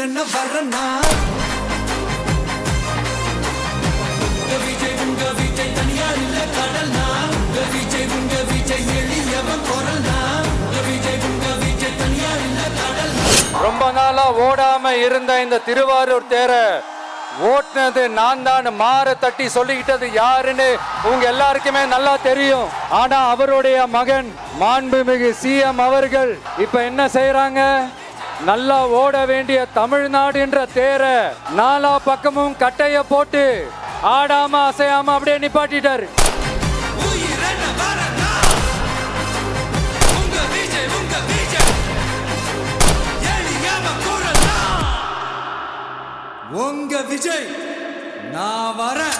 உயிரென்ன வரனா விஜய் உங்க விஜய் தனியார் இல்ல கடல்னா உங்க விஜய் எளியவன் குரல்னா விஜய் உங்க விஜய் தனியார் இல்ல கடல். ரொம்ப நாளா ஓடாம இருந்த இந்த திருவாரூர் தேர ஓட்டுனது நான் தான் மாற தட்டி சொல்லிக்கிட்டது யாருன்னு உங்க எல்லாருக்குமே நல்லா தெரியும். ஆனா அவருடைய மகன் மாண்புமிகு சிஎம் அவர்கள் இப்ப என்ன செய்யறாங்க, நல்லா ஓட வேண்டிய தமிழ்நாடுன்ற தேர நாலா பக்கமும் கட்டைய போட்டு ஆடாம அசையாம அப்படியே நிப்பாட்டிட்டாரு. உங்க விஜய் நான் வரேன்.